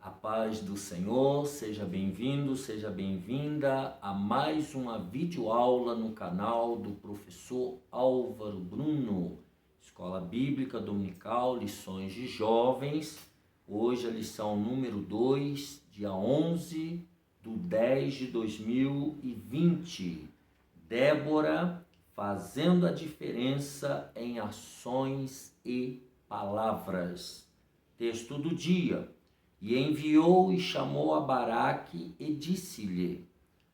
A paz do Senhor, seja bem-vindo, seja bem-vinda a mais uma videoaula no canal do professor Álvaro Bruno, Escola Bíblica Dominical, Lições de Jovens. Hoje a lição número 2, dia 11/10/2020. Débora fazendo a diferença em ações e palavras. Texto do dia. E enviou e chamou a Baraque e disse-lhe: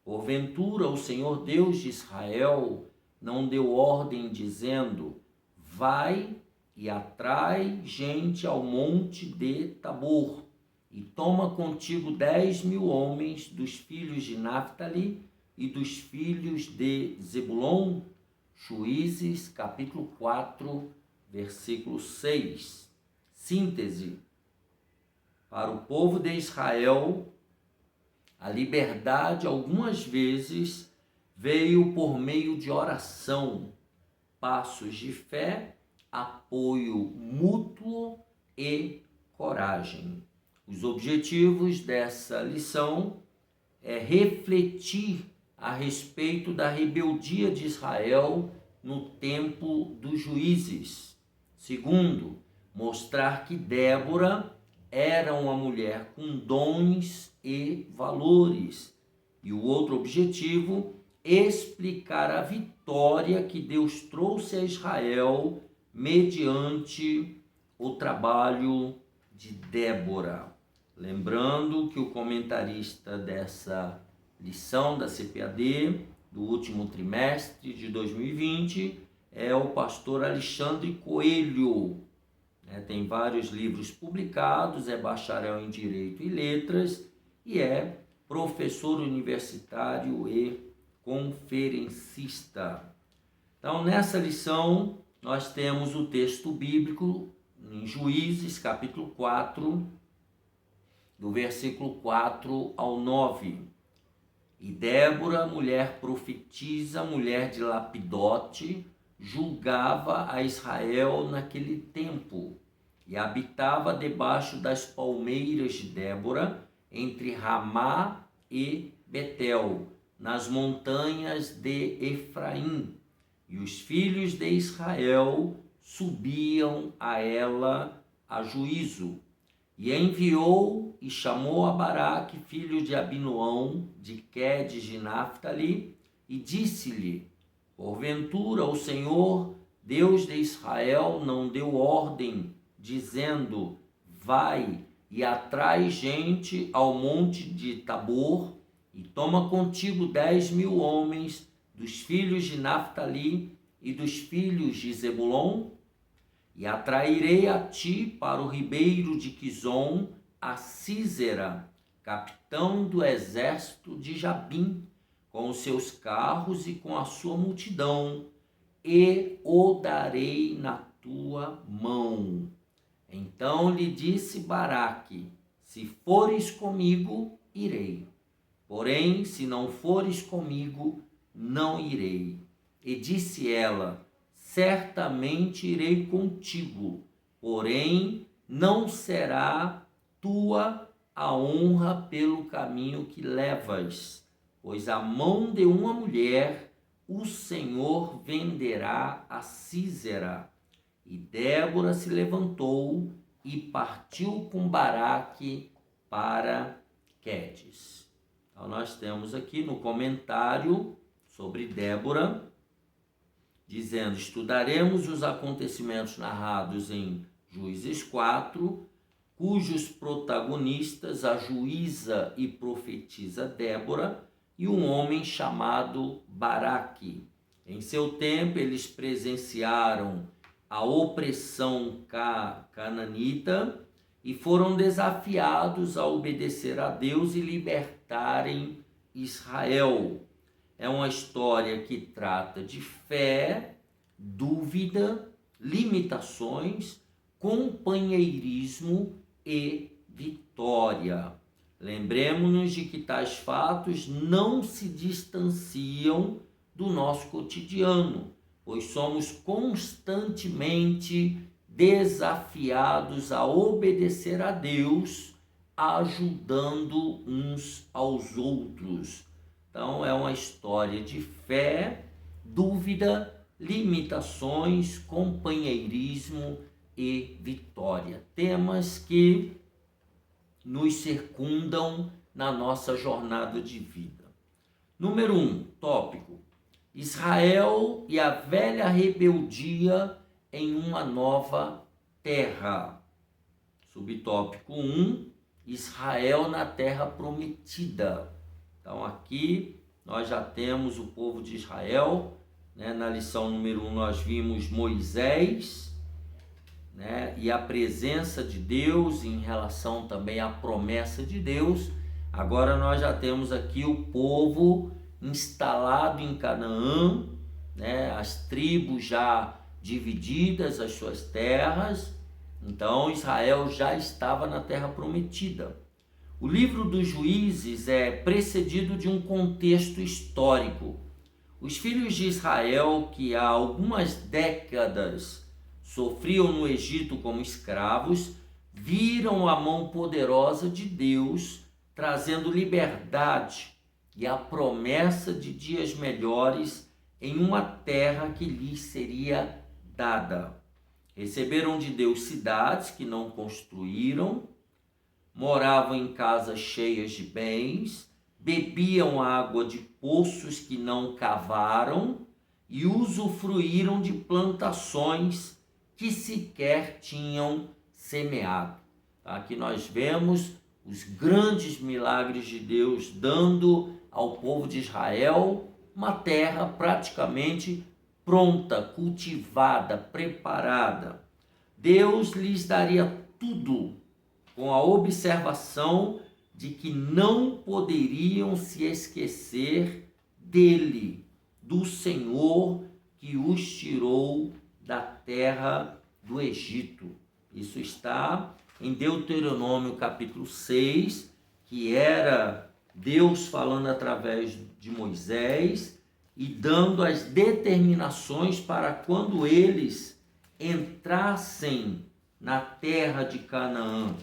porventura o Senhor Deus de Israel não deu ordem dizendo: vai e atrai gente ao monte de Tabor, e toma contigo 10.000 homens dos filhos de Naftali e dos filhos de Zebulon? Juízes, capítulo 4, versículo 6. Síntese. Para o povo de Israel, a liberdade algumas vezes veio por meio de oração, passos de fé, apoio mútuo e coragem. Os objetivos dessa lição é refletir a respeito da rebeldia de Israel no tempo dos juízes. Segundo, mostrar que Débora era uma mulher com dons e valores. E o outro objetivo, explicar a vitória que Deus trouxe a Israel mediante o trabalho de Débora. Lembrando que o comentarista dessa lição da CPAD, do último trimestre de 2020, é o pastor Alexandre Coelho. Tem vários livros publicados, é bacharel em Direito e Letras e é professor universitário e conferencista. Então, nessa lição, nós temos o texto bíblico em Juízes, capítulo 4, do versículo 4 ao 9. E Débora, mulher profetisa, mulher de Lapidote, julgava a Israel naquele tempo, e habitava debaixo das palmeiras de Débora, entre Ramá e Betel, nas montanhas de Efraim. E os filhos de Israel subiam a ela a juízo. E enviou e chamou a Baraque, filho de Abinoão, de Quedes de Naftali, e disse-lhe: porventura o Senhor, Deus de Israel, não deu ordem, dizendo: vai e atrai gente ao monte de Tabor, e toma contigo 10.000 homens dos filhos de Naftali e dos filhos de Zebulon? E atrairei a ti para o ribeiro de Quizon a Sísera, capitão do exército de Jabim, com os seus carros e com a sua multidão, e o darei na tua mão. Então lhe disse Baraque: se fores comigo, irei. Porém, se não fores comigo, não irei. E disse ela: certamente irei contigo, porém não será tua a honra pelo caminho que levas, pois a mão de uma mulher o Senhor venderá a Sísera. E Débora se levantou e partiu com Baraque para Quedes. Então nós temos aqui no comentário sobre Débora, dizendo: estudaremos os acontecimentos narrados em Juízes 4, cujos protagonistas, a juíza e profetisa Débora e um homem chamado Baraque. Em seu tempo, eles presenciaram a opressão cananita e foram desafiados a obedecer a Deus e libertarem Israel. É uma história que trata de fé, dúvida, limitações, companheirismo e vitória. Lembremos-nos de que tais fatos não se distanciam do nosso cotidiano, pois somos constantemente desafiados a obedecer a Deus, ajudando uns aos outros. Então é uma história de fé, dúvida, limitações, companheirismo e vitória. Temas que nos circundam na nossa jornada de vida. Número 1, tópico: Israel e a velha rebeldia em uma nova terra. Subtópico 1, Israel na terra prometida. Então aqui nós já temos o povo de Israel, né? Na lição número 1 nós vimos Moisés, né? E a presença de Deus em relação também à promessa de Deus. Agora nós já temos aqui o povo instalado em Canaã, né? As tribos já divididas, as suas terras. Então Israel já estava na terra prometida. O livro dos Juízes é precedido de um contexto histórico. Os filhos de Israel, que há algumas décadas sofriam no Egito como escravos, viram a mão poderosa de Deus trazendo liberdade e a promessa de dias melhores em uma terra que lhes seria dada. Receberam de Deus cidades que não construíram, moravam em casas cheias de bens, bebiam água de poços que não cavaram e usufruíram de plantações que sequer tinham semeado. Aqui nós vemos os grandes milagres de Deus dando ao povo de Israel uma terra praticamente pronta, cultivada, preparada. Deus lhes daria tudo, com a observação de que não poderiam se esquecer dele, do Senhor que os tirou da terra do Egito. Isso está em Deuteronômio capítulo 6, que era Deus falando através de Moisés e dando as determinações para quando eles entrassem na terra de Canaã.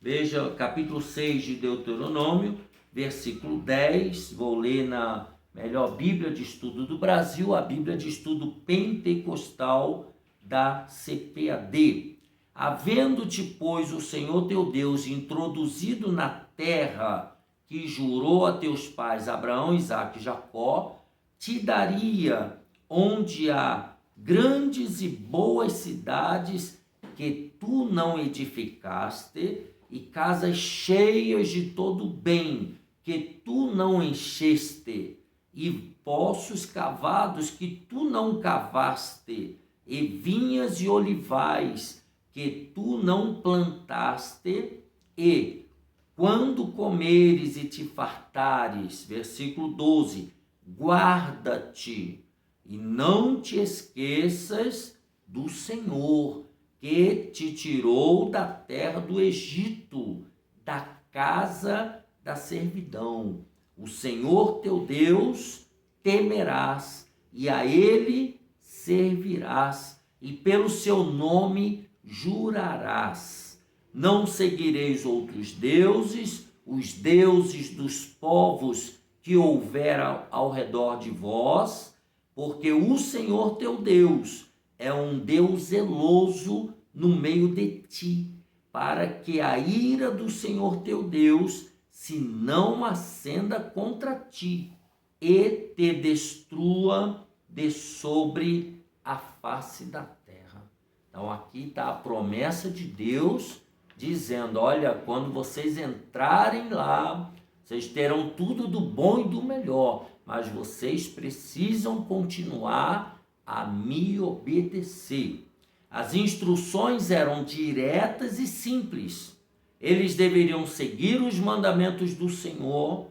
Veja, capítulo 6 de Deuteronômio, versículo 10, vou ler na melhor Bíblia de Estudo do Brasil, a Bíblia de Estudo Pentecostal da CPAD. Havendo-te, pois, o Senhor teu Deus introduzido na terra que jurou a teus pais, Abraão, Isaque e Jacó, te daria onde há grandes e boas cidades que tu não edificaste, e casas cheias de todo bem que tu não encheste, e poços cavados que tu não cavaste, e vinhas e olivais que tu não plantaste, e quando comeres e te fartares, versículo 12, guarda-te e não te esqueças do Senhor, que te tirou da terra do Egito, da casa da servidão. O Senhor teu Deus temerás, e a ele servirás, e pelo seu nome jurarás. Não seguireis outros deuses, os deuses dos povos que houver ao redor de vós, porque o Senhor teu Deus é um Deus zeloso no meio de ti, para que a ira do Senhor teu Deus se não acenda contra ti e te destrua de sobre a face da terra. Então aqui está a promessa de Deus dizendo, olha, quando vocês entrarem lá, vocês terão tudo do bom e do melhor, mas vocês precisam continuar a me obedecer. As instruções eram diretas e simples. Eles deveriam seguir os mandamentos do Senhor,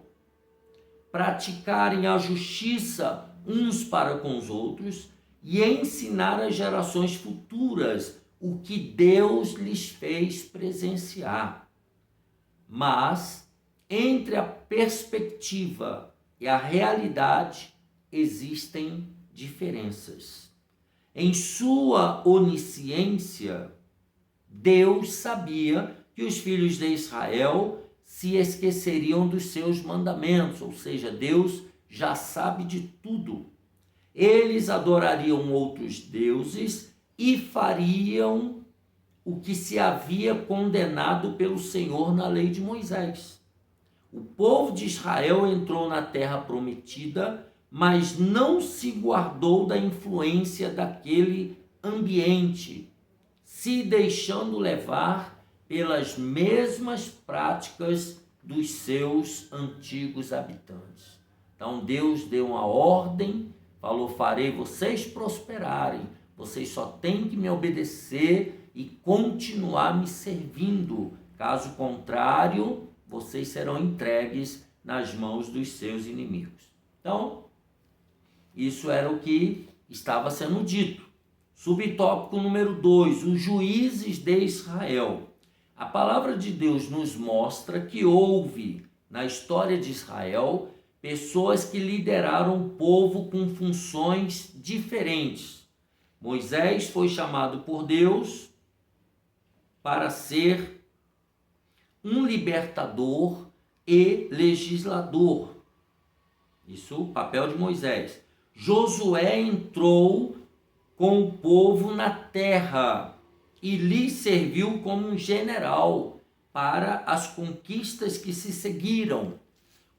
praticarem a justiça uns para com os outros e ensinar às gerações futuras o que Deus lhes fez presenciar. Mas, entre a perspectiva e a realidade, existem diferenças. Em sua onisciência, Deus sabia que os filhos de Israel se esqueceriam dos seus mandamentos, ou seja, Deus já sabe de tudo. Eles adorariam outros deuses e fariam o que se havia condenado pelo Senhor na lei de Moisés. O povo de Israel entrou na terra prometida, mas não se guardou da influência daquele ambiente, se deixando levar pelas mesmas práticas dos seus antigos habitantes. Então Deus deu uma ordem, falou: farei vocês prosperarem, vocês só têm que me obedecer e continuar me servindo. Caso contrário, vocês serão entregues nas mãos dos seus inimigos. Então, isso era o que estava sendo dito. Subtópico número 2, os juízes de Israel. A palavra de Deus nos mostra que houve, na história de Israel, pessoas que lideraram o povo com funções diferentes. Moisés foi chamado por Deus para ser um libertador e legislador. Isso, o papel de Moisés. Josué entrou com o povo na terra e lhe serviu como um general para as conquistas que se seguiram.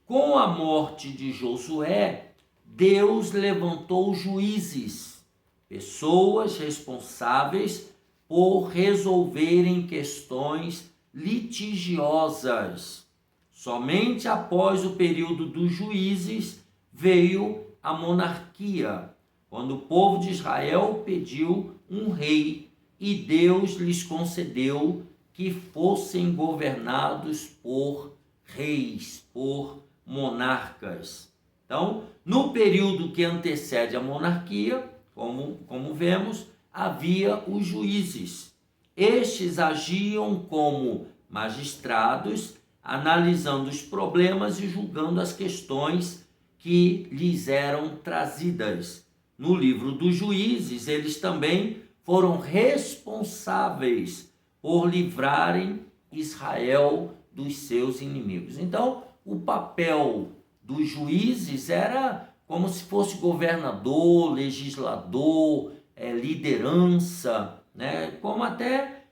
Com a morte de Josué, Deus levantou juízes, pessoas responsáveis por resolverem questões litigiosas. Somente após o período dos juízes veio a monarquia, quando o povo de Israel pediu um rei e Deus lhes concedeu que fossem governados por reis, por monarcas. Então, no período que antecede a monarquia, como vemos, havia os juízes. Estes agiam como magistrados, analisando os problemas e julgando as questões que lhes eram trazidas. No livro dos Juízes, eles também foram responsáveis por livrarem Israel dos seus inimigos. Então, o papel dos juízes era como se fosse governador, legislador, liderança, né? Como até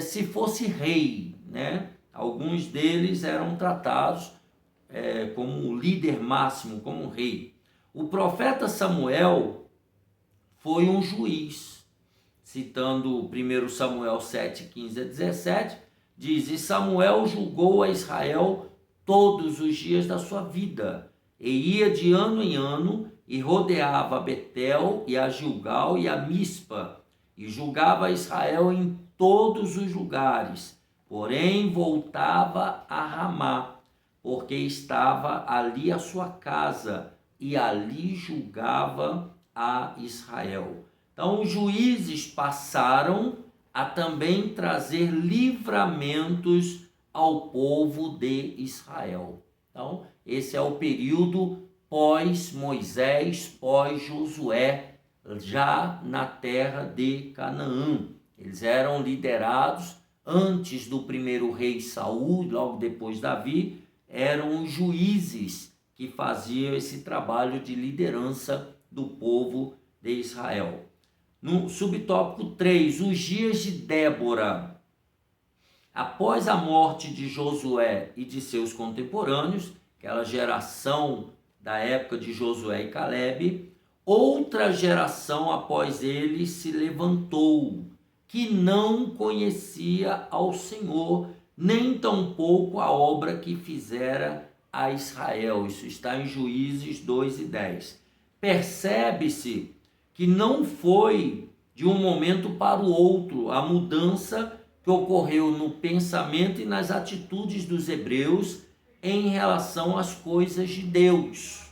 se fosse rei, né? Alguns deles eram tratados como o líder máximo, como rei. O profeta Samuel foi um juiz. Citando 1 Samuel 7, 15 a 17, diz: E Samuel julgou a Israel todos os dias da sua vida, e ia de ano em ano, e rodeava a Betel, e a Gilgal, e a Mispa, e julgava Israel em todos os lugares, porém voltava a Ramá, porque estava ali a sua casa, e ali julgava a Israel. Então, os juízes passaram a também trazer livramentos ao povo de Israel. Então, esse é o período pós-Moisés, pós-Josué, já na terra de Canaã. Eles eram liderados antes do primeiro rei Saul, logo depois Davi, eram os juízes que faziam esse trabalho de liderança do povo de Israel. No subtópico 3, os dias de Débora. Após a morte de Josué e de seus contemporâneos, aquela geração da época de Josué e Calebe, outra geração após eles se levantou, que não conhecia ao Senhor, nem tampouco a obra que fizera a Israel. Isso está em Juízes 2 e 10. Percebe-se que não foi de um momento para o outro a mudança que ocorreu no pensamento e nas atitudes dos hebreus em relação às coisas de Deus.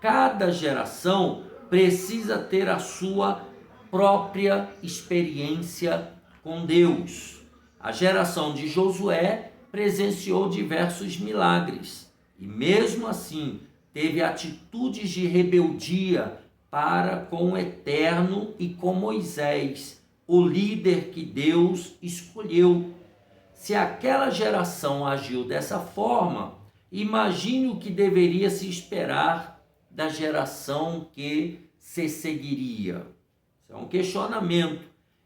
Cada geração precisa ter a sua própria experiência com Deus. A geração de Josué presenciou diversos milagres e mesmo assim teve atitudes de rebeldia para com o Eterno e com Moisés, o líder que Deus escolheu. Se aquela geração agiu dessa forma, imagine o que deveria se esperar da geração que se seguiria. Isso é um questionamento.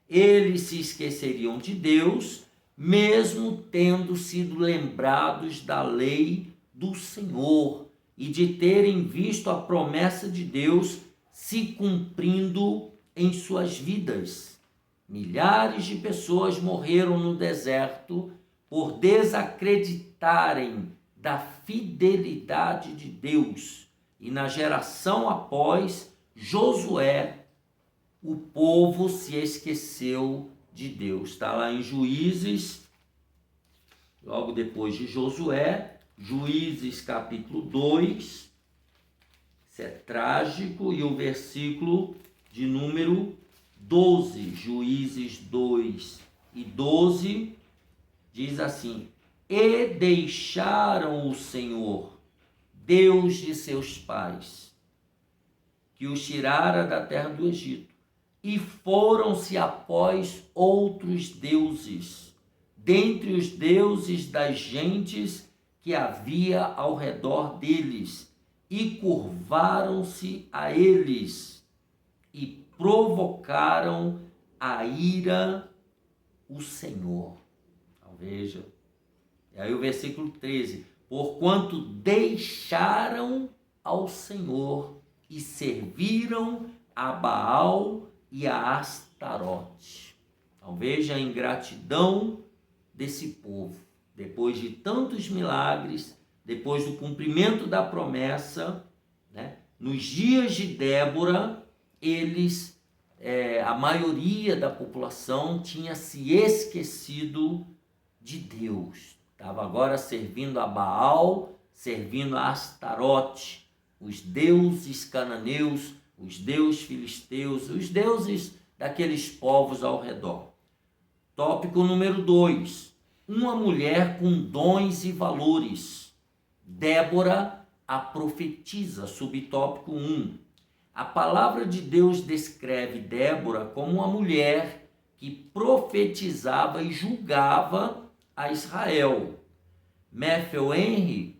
Eles se esqueceriam de Deus, mesmo tendo sido lembrados da lei do Senhor e de terem visto a promessa de Deus se cumprindo em suas vidas. Milhares de pessoas morreram no deserto por desacreditarem da fidelidade de Deus. E na geração após Josué, o povo se esqueceu de Deus. Está lá em Juízes, logo depois de Josué, Juízes capítulo 2. Isso é trágico. E o versículo de número 12, Juízes 2 e 12, diz assim: e deixaram o Senhor, Deus de seus pais, que os tirara da terra do Egito, e foram-se após outros deuses, dentre os deuses das gentes que havia ao redor deles, e curvaram-se a eles, e provocaram a ira o Senhor. Então, veja. E aí o versículo 13: porquanto deixaram ao Senhor e serviram a Baal e a Astarote. Então veja a ingratidão desse povo. Depois de tantos milagres, depois do cumprimento da promessa, né, nos dias de Débora, a maioria da população tinha se esquecido de Deus. Estava agora servindo a Baal, servindo a Astarote, os deuses cananeus, os deuses filisteus, os deuses daqueles povos ao redor. Tópico número 2. Uma mulher com dons e valores. Débora, a profetisa. Subtópico 1. A palavra de Deus descreve Débora como uma mulher que profetizava e julgava a Israel. Matthew Henry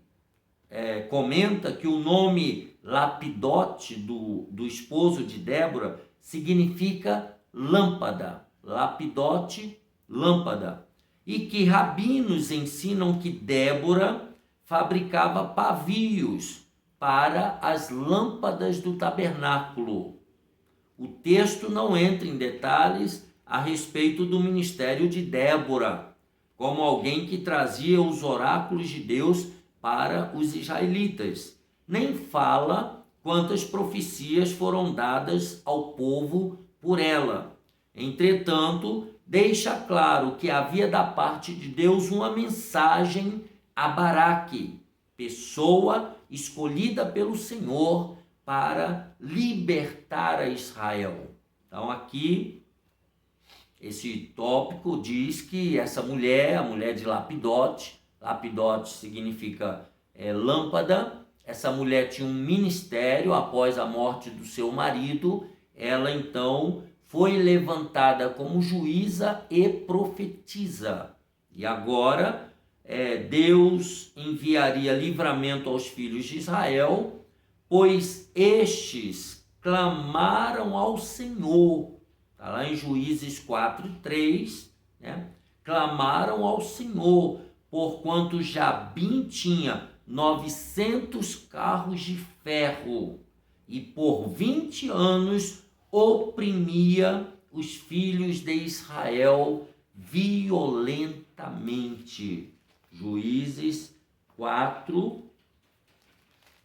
comenta que o nome Lapidote do esposo de Débora significa lâmpada. Lapidote, lâmpada. E que rabinos ensinam que Débora fabricava pavios para as lâmpadas do tabernáculo. O texto não entra em detalhes a respeito do ministério de Débora, como alguém que trazia os oráculos de Deus para os israelitas. Nem fala quantas profecias foram dadas ao povo por ela. Entretanto, deixa claro que havia da parte de Deus uma mensagem a Baraque, pessoa escolhida pelo Senhor para libertar a Israel. Então aqui, esse tópico diz que essa mulher, a mulher de Lapidote, Lapidote significa lâmpada, essa mulher tinha um ministério após a morte do seu marido. Ela então foi levantada como juíza e profetisa. E agora Deus enviaria livramento aos filhos de Israel, pois estes clamaram ao Senhor. Está lá em Juízes 4:3, né? Clamaram ao Senhor, porquanto Jabim tinha 900 carros de ferro, e por 20 anos oprimia os filhos de Israel violentamente. Juízes 4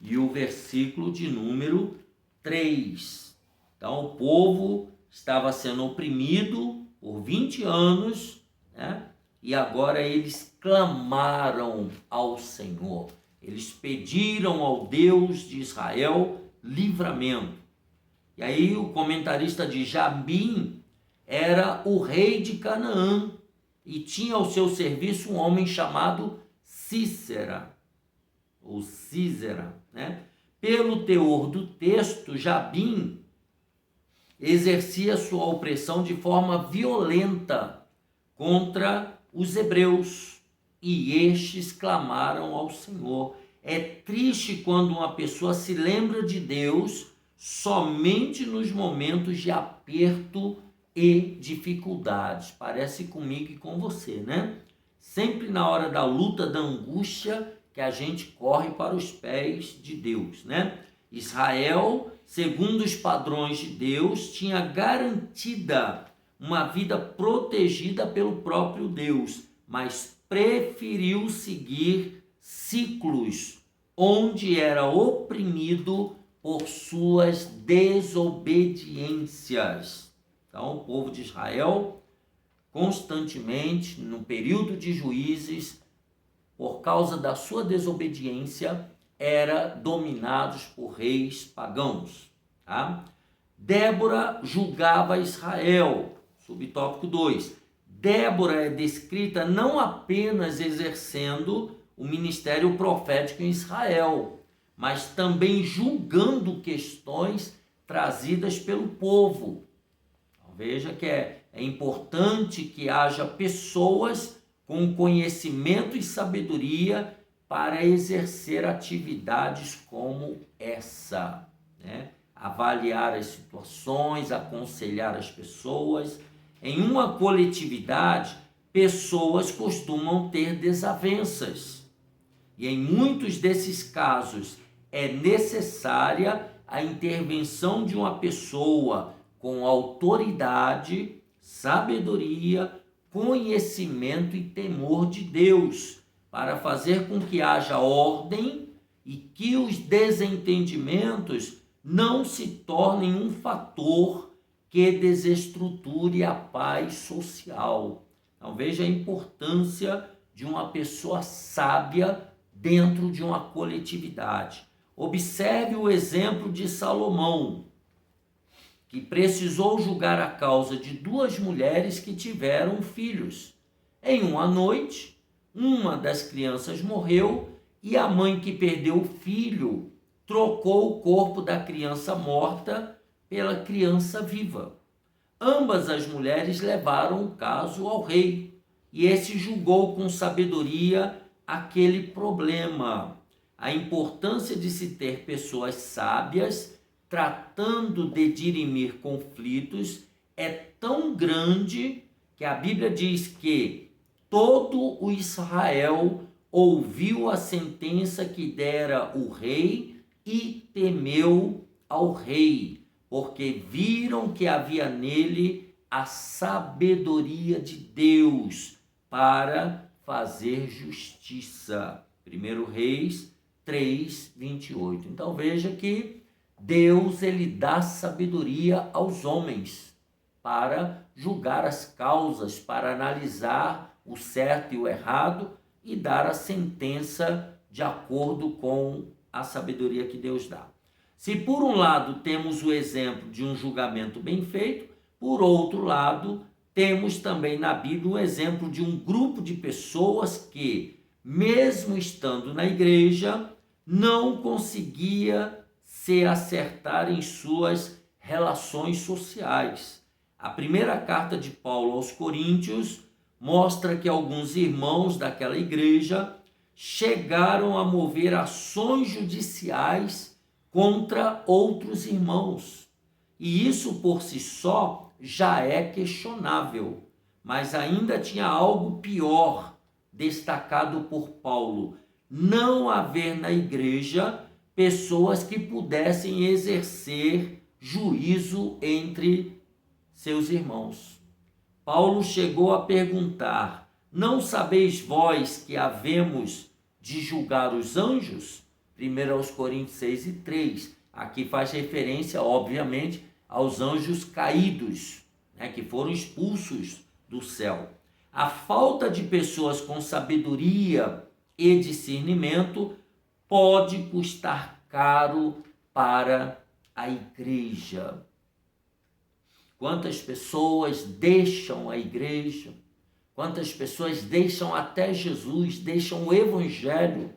e o versículo de número 3. Então o povo estava sendo oprimido por 20 anos, né? E agora eles clamaram ao Senhor. Eles pediram ao Deus de Israel livramento. E aí o comentarista diz: Jabim era o rei de Canaã e tinha ao seu serviço um homem chamado Císera, ou Císera, né? Pelo teor do texto, Jabim exercia sua opressão de forma violenta contra os hebreus. e estes clamaram ao Senhor. É triste quando uma pessoa se lembra de Deus somente nos momentos de aperto e dificuldades. Parece comigo e com você, né? Sempre na hora da luta, da angústia, que a gente corre para os pés de Deus, né? Israel, segundo os padrões de Deus, tinha garantida uma vida protegida pelo próprio Deus, mas preferiu seguir ciclos onde era oprimido por suas desobediências. Então, o povo de Israel, constantemente, no período de Juízes, por causa da sua desobediência, era dominados por reis pagãos. Tá? Débora julgava Israel. Subtópico 2. Débora é descrita não apenas exercendo o ministério profético em Israel, mas também julgando questões trazidas pelo povo. Então, veja que é importante que haja pessoas com conhecimento e sabedoria para exercer atividades como essa, né? Avaliar as situações, aconselhar as pessoas. Em uma coletividade, pessoas costumam ter desavenças. E em muitos desses casos é necessária a intervenção de uma pessoa com autoridade, sabedoria, conhecimento e temor de Deus, para fazer com que haja ordem e que os desentendimentos não se tornem um fator que desestruture a paz social. Então veja a importância de uma pessoa sábia dentro de uma coletividade. Observe o exemplo de Salomão, que precisou julgar a causa de duas mulheres que tiveram filhos. Em uma noite, uma das crianças morreu e a mãe que perdeu o filho trocou o corpo da criança morta pela criança viva. Ambas as mulheres levaram o caso ao rei e esse julgou com sabedoria aquele problema. A importância de se ter pessoas sábias tratando de dirimir conflitos é tão grande que a Bíblia diz que todo o Israel ouviu a sentença que dera o rei e temeu ao rei, porque viram que havia nele a sabedoria de Deus para fazer justiça. 1 Reis 3:28. Então veja que Deus ele dá sabedoria aos homens para julgar as causas, para analisar o certo e o errado e dar a sentença de acordo com a sabedoria que Deus dá. Se por um lado temos o exemplo de um julgamento bem feito, por outro lado temos também na Bíblia o exemplo de um grupo de pessoas que, mesmo estando na igreja, não conseguia se acertar em suas relações sociais. A primeira carta de Paulo aos Coríntios mostra que alguns irmãos daquela igreja chegaram a mover ações judiciais contra outros irmãos. E isso por si só já é questionável, mas ainda tinha algo pior destacado por Paulo: não haver na igreja pessoas que pudessem exercer juízo entre seus irmãos. Paulo chegou a perguntar: não sabeis vós que havemos de julgar os anjos? 1 Coríntios 6:3. Aqui faz referência, obviamente, aos anjos caídos, né, que foram expulsos do céu. A falta de pessoas com sabedoria e discernimento pode custar caro para a igreja. Quantas pessoas deixam a igreja? Quantas pessoas deixam até Jesus, deixam o evangelho,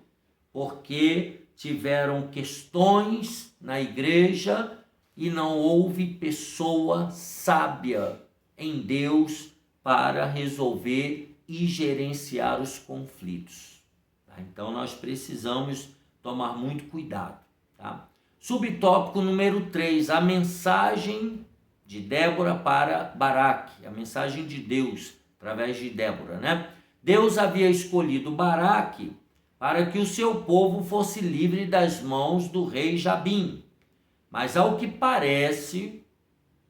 porque tiveram questões na igreja e não houve pessoa sábia em Deus para resolver e gerenciar os conflitos. Tá? Então nós precisamos tomar muito cuidado. Tá? Subtópico número 3, a mensagem de Débora para Baraque, a mensagem de Deus através de Débora, né? Deus havia escolhido Baraque para que o seu povo fosse livre das mãos do rei Jabim. Mas ao que parece,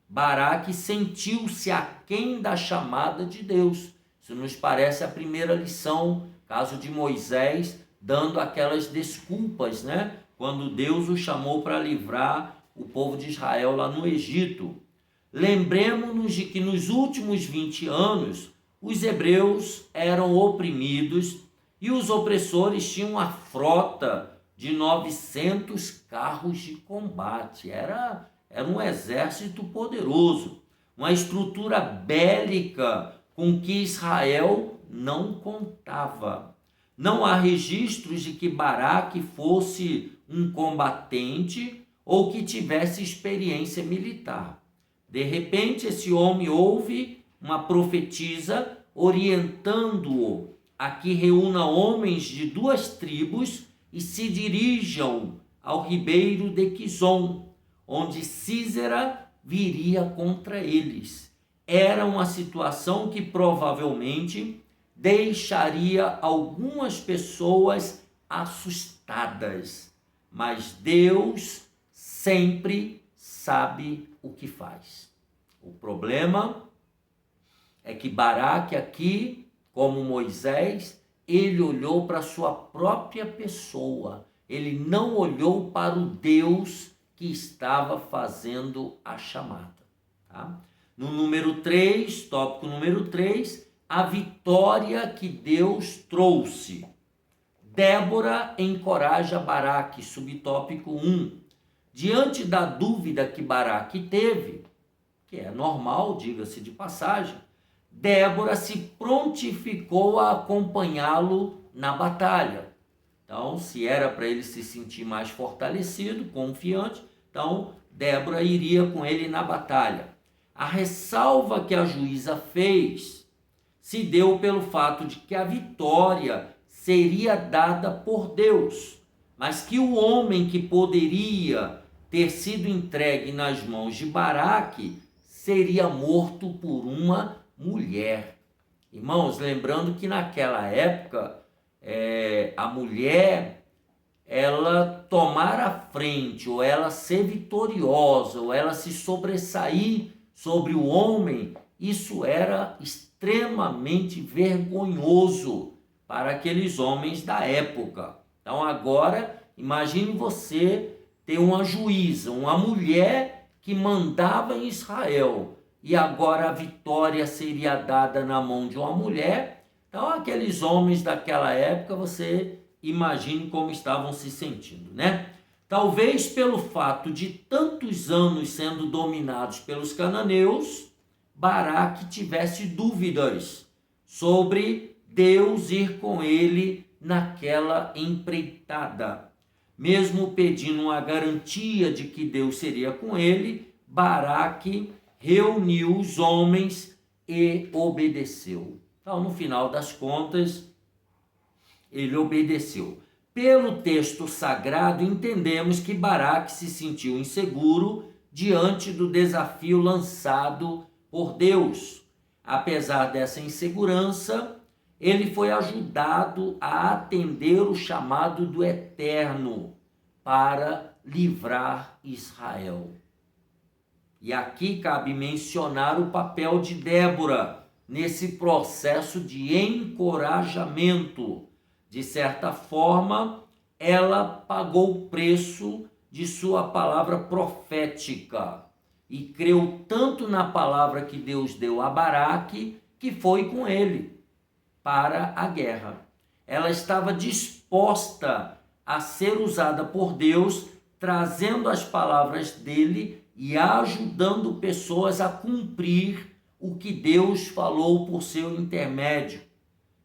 Baraque sentiu-se aquém da chamada de Deus. Isso nos parece a primeira lição, caso de Moisés, dando aquelas desculpas, né? Quando Deus o chamou para livrar o povo de Israel lá no Egito. Lembremos-nos de que nos últimos 20 anos, os hebreus eram oprimidos e os opressores tinham uma frota de 900 carros de combate. Era um exército poderoso, uma estrutura bélica com que Israel não contava. Não há registros de que Baraque fosse um combatente ou que tivesse experiência militar. De repente, esse homem ouve uma profetisa orientando-o a que reúna homens de 2 tribos e se dirijam ao ribeiro de Quizon, onde Sísera viria contra eles. Era uma situação que provavelmente deixaria algumas pessoas assustadas, mas Deus sempre sabe o que faz. O problema é que Baraque aqui, como Moisés, ele olhou para a sua própria pessoa. Ele não olhou para o Deus que estava fazendo a chamada. Tá? No número 3, tópico número 3, a vitória que Deus trouxe. Débora encoraja Baraque, subtópico 1. Diante da dúvida que Baraque teve, que é normal, diga-se de passagem, Débora se prontificou a acompanhá-lo na batalha. Então, se era para ele se sentir mais fortalecido, confiante, então Débora iria com ele na batalha. A ressalva que a juíza fez se deu pelo fato de que a vitória seria dada por Deus, mas que o homem que poderia ter sido entregue nas mãos de Baraque seria morto por uma mulher. Irmãos, lembrando que naquela época, a mulher, ela tomar a frente, ou ela ser vitoriosa, ou ela se sobressair sobre o homem, isso era extremamente vergonhoso para aqueles homens da época. Então agora, imagine você ter uma juíza, uma mulher que mandava em Israel, e agora a vitória seria dada na mão de uma mulher. Então aqueles homens daquela época, você imagine como estavam se sentindo, né? Talvez pelo fato de tantos anos sendo dominados pelos cananeus, Baraque tivesse dúvidas sobre Deus ir com ele naquela empreitada. Mesmo pedindo uma garantia de que Deus seria com ele, Baraque reuniu os homens e obedeceu. Então, no final das contas, ele obedeceu. Pelo texto sagrado, entendemos que Baraque se sentiu inseguro diante do desafio lançado por Deus. Apesar dessa insegurança, ele foi ajudado a atender o chamado do Eterno para livrar Israel. E aqui cabe mencionar o papel de Débora nesse processo de encorajamento. De certa forma, ela pagou o preço de sua palavra profética e creu tanto na palavra que Deus deu a Baraque, que foi com ele para a guerra. Ela estava disposta a ser usada por Deus, trazendo as palavras dele e ajudando pessoas a cumprir o que Deus falou por seu intermédio.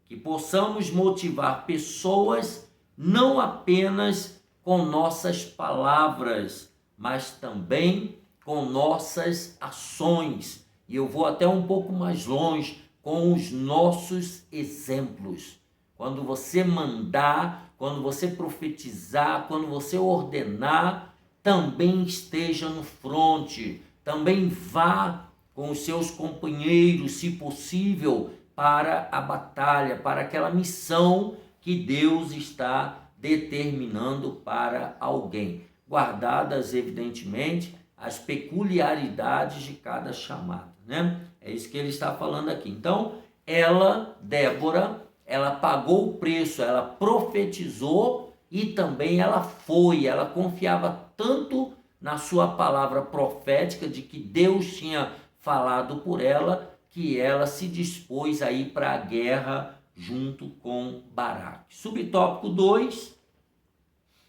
Que possamos motivar pessoas não apenas com nossas palavras, mas também com nossas ações. E eu vou até um pouco mais longe, com os nossos exemplos. Quando você mandar, quando você profetizar, quando você ordenar, também esteja no fronte, também vá com os seus companheiros, se possível, para a batalha, para aquela missão que Deus está determinando para alguém, guardadas, evidentemente, as peculiaridades de cada chamado, né? É isso que ele está falando aqui. Então, ela, Débora, ela pagou o preço, ela profetizou e também ela confiava tanto na sua palavra profética de que Deus tinha falado por ela, que ela se dispôs a ir para a guerra junto com Baraque. Subtópico 2,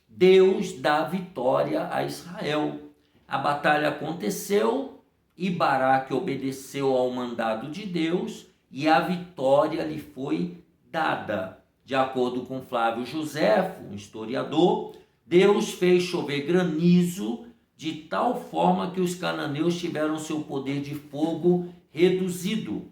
Deus dá vitória a Israel. A batalha aconteceu e Baraque obedeceu ao mandado de Deus e a vitória lhe foi dada. De acordo com Flávio Joséfo, um historiador, Deus fez chover granizo de tal forma que os cananeus tiveram seu poder de fogo reduzido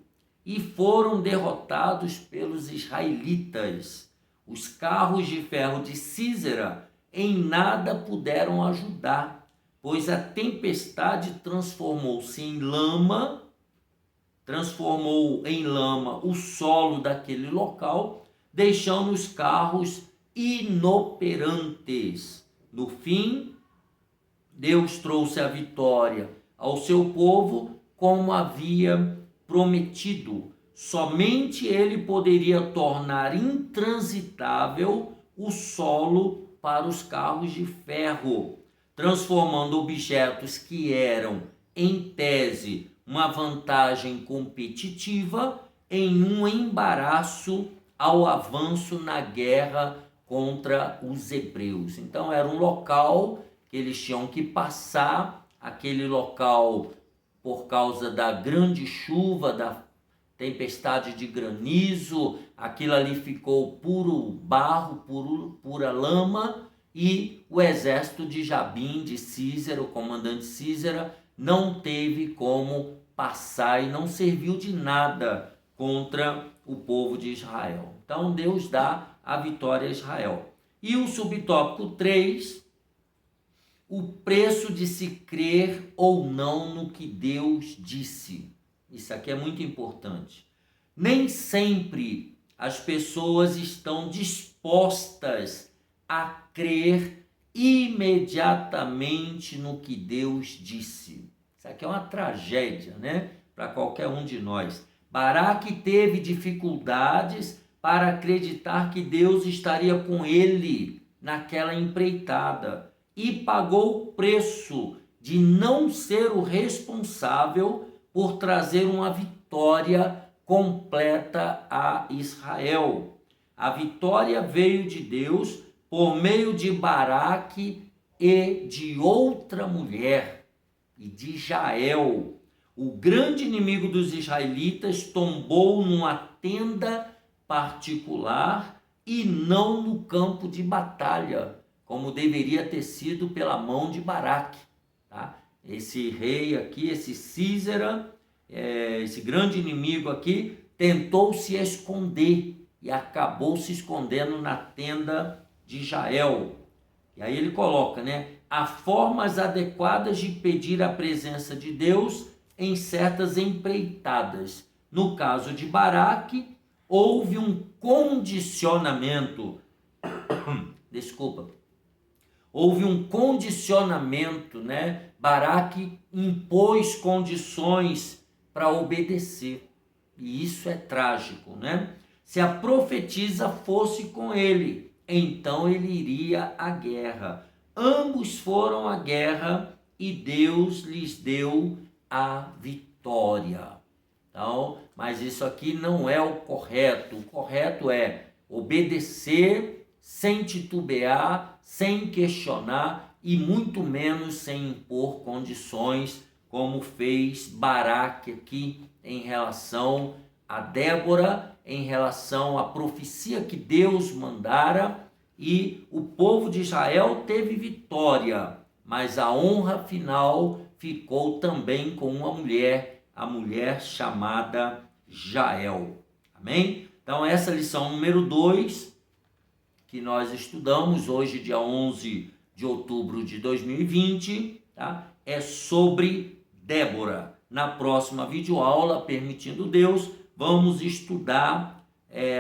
e foram derrotados pelos israelitas. Os carros de ferro de Sísera em nada puderam ajudar, pois a tempestade transformou em lama o solo daquele local, deixando os carros inoperantes. No fim, Deus trouxe a vitória ao seu povo como havia prometido. Somente ele poderia tornar intransitável o solo para os carros de ferro, transformando objetos que eram, em tese, uma vantagem competitiva em um embaraço ao avanço na guerra contra os hebreus. Então era um local que eles tinham que passar, aquele local, por causa da grande chuva, da tempestade de granizo, aquilo ali ficou puro barro, pura lama, e o exército de Jabim, de Sísera, o comandante Sísera, não teve como passar e não serviu de nada contra o povo de Israel. Então Deus dá a vitória a Israel. E o subtópico 3, o preço de se crer ou não no que Deus disse. Isso aqui é muito importante. Nem sempre as pessoas estão dispostas a crer imediatamente no que Deus disse. Isso aqui é uma tragédia, né? Para qualquer um de nós. Baraque teve dificuldades para acreditar que Deus estaria com ele naquela empreitada e pagou o preço de não ser o responsável por trazer uma vitória completa a Israel. A vitória veio de Deus por meio de Baraque e de outra mulher, e de Jael. O grande inimigo dos israelitas tombou numa tenda particular e não no campo de batalha, como deveria ter sido pela mão de Baraque. Tá? Esse rei aqui, esse Sísera, esse grande inimigo aqui, tentou se esconder e acabou se escondendo na tenda de Jael. E aí ele coloca, né? Há formas adequadas de pedir a presença de Deus em certas empreitadas. No caso de Baraque, houve um condicionamento. Houve um condicionamento, né? Baraque impôs condições para obedecer. E isso é trágico, né? Se a profetisa fosse com ele, então ele iria à guerra. Ambos foram à guerra e Deus lhes deu a vitória. Então, mas isso aqui não é o correto. O correto é obedecer sem titubear, sem questionar e muito menos sem impor condições, como fez Baraque aqui em relação a Débora, em relação à profecia que Deus mandara, e o povo de Israel teve vitória, mas a honra final ficou também com uma mulher, a mulher chamada Jael. Amém? Então, essa lição número 2, que nós estudamos hoje, dia 11 de outubro de 2020, tá? É sobre Débora. Na próxima videoaula, permitindo Deus, vamos estudar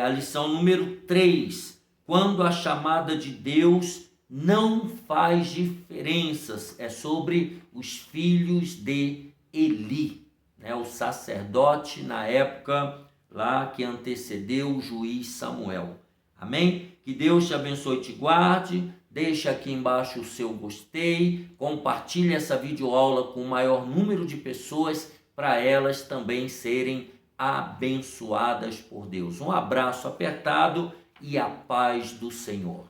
a lição número 3, quando a chamada de Deus não faz diferenças. É sobre os filhos de Eli, né? O sacerdote na época lá que antecedeu o juiz Samuel. Amém? Que Deus te abençoe e te guarde. Deixa aqui embaixo o seu gostei, compartilhe essa videoaula com o maior número de pessoas para elas também serem abençoadas por Deus. Um abraço apertado e a paz do Senhor.